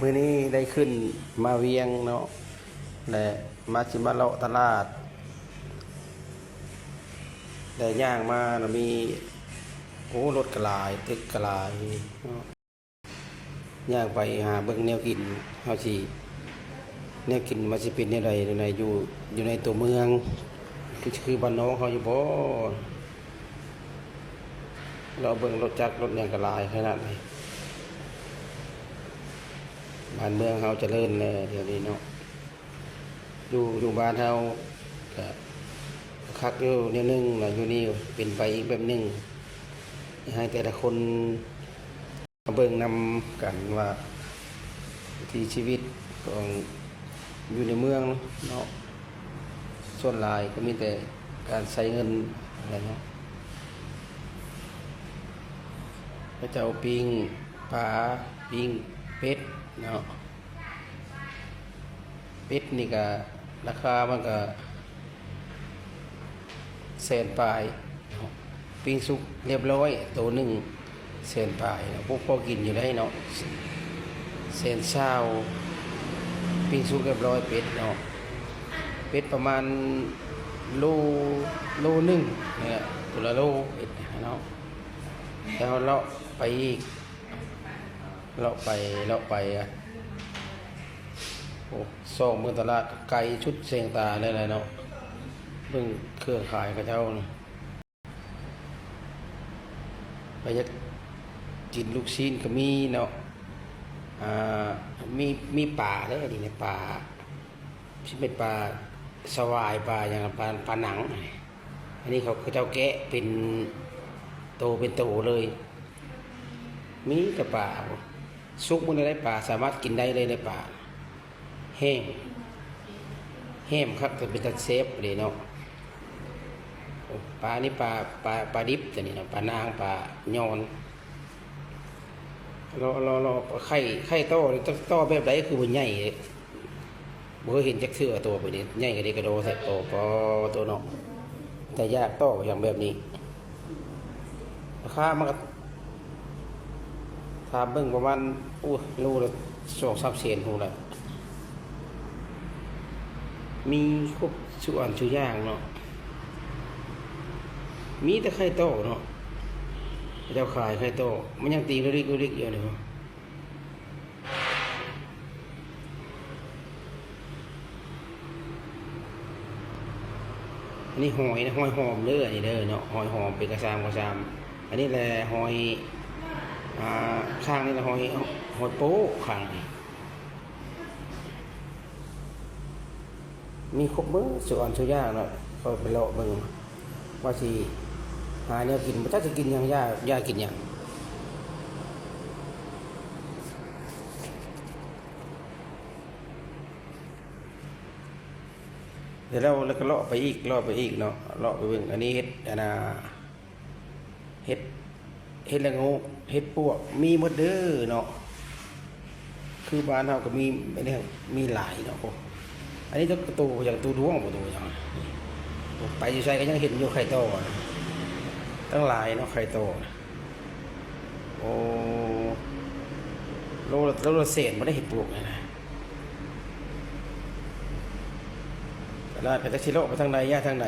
มื้อนี้ได้ขึ้นมาเวียงเนาะและมาจิมาเลาะตลาดได้ย่างมาแล้วมีโอ้รถกระลายตึกกระลายเนาะย่างไปหาเบิ่งแนวกินเฮาสิแนวกินมันสิเป็นแนวใดในอยู่ในตัวเมืองคือบ้านน้องเขาอยู่บ่เราเบิ่งรถจักรรถหยังกระลายขนาดนี้บ้านเมืองเขาเจริญเลยเดี๋ยวนี้เนาะอยู่บ้านเขาก็คักอยู่นิดนึงนะอยู่นี่เป็นไปอีกแบบนึงให้แต่ละคนมาเบิ่งนำกันว่าที่ชีวิตของอยู่ในเมืองเนาะส่วนหลายก็มีแต่การใช้เงินอะไรเนาะพระเจ้าปิ้งปลาปิ้งเป็ดเนาะเป็ดนี่ก็ราคามันก็แสนปลายปิ้งสุกเรียบร้อยตัวหนึ่งแสนปลายพวกพอกินอยู่ได้เนาะแสนเช้าปิ้งสุกเรียบร้อยเป็ดเนาะเป็ดประมาณโลหนึ่งเนี่ยตัวละโลเป็ดเนาะแล้วเราไปอีกเราไปโอ้ส่งเมืองตลาดไก่ชุดเสียงตาได้เลยเนาะเบิ่งเครื่องขายกับเจ้าไปยักกินลูกชิ้นก็มีเนาะมีปลาได้ดีในปลาที่เป็นปลาสวายปลาอย่างปลาหนังอันนี้เขาเจ้าแกะเป็นโตเลยมีแต่ปลาซุกมันได้ปลาสามารถกินได้เลยในปลาแห้มครับจะเป็นตัดเซฟเลยเนาะปลานี่ปลาดิบแต่นี่เนาะปลานางปลายอนเราไข่โตโตแบบไหนคือมันใหญ่บ่เคยเห็นจักเสือตัวแบบนี้ใหญ่กว่านี้กระโดดใส่โตพอตัวเนาะแต่ยากโตอย่างแบบนี้ราคามันก็ถ้าเบิ่งประมาณโลละ2-3 เซนฮู้ละมีครบส่วนทุกอย่างเนาะมีแต่ไข่โตเนาะเจ้าขายไข่โตมันยังตีลิกอยู่เนาะอันนี้หอยนะหอยหอมเด้อนี่เด้อเนาะหอยหอมเป็นกระซามอันนี้แหละหอยข้างนี่แหละหอยโป๊ข้างนี่มีครบมื้อส่วนทุกอย่างเนาะก็ไปเลาะเบิ่งว่าสิหาแนวกินบ่จักสิกินหยังยากินหยังเดี๋ยวแล้วก็เลาะไปอีกเนาะเลาะไปเบิ่งอันนี้เฮ็ดเฮ็ดละโงกเฮ็ดปวกมีหมดเด้อเนาะคือบ้านเฮาก็มีหลายเนาะอันนี้ก็ตัวอย่างตัวดวงบ่ตัวอย่างไปอยู่ไสก็ยังเห็นอยู่ไข่โตตั้งหลายเนาะไข่โตโอ้โลละเศษบ่ได้เห็ดปวกนะตลาดไปจักสิเลาะไปทางใดย่าทางไหน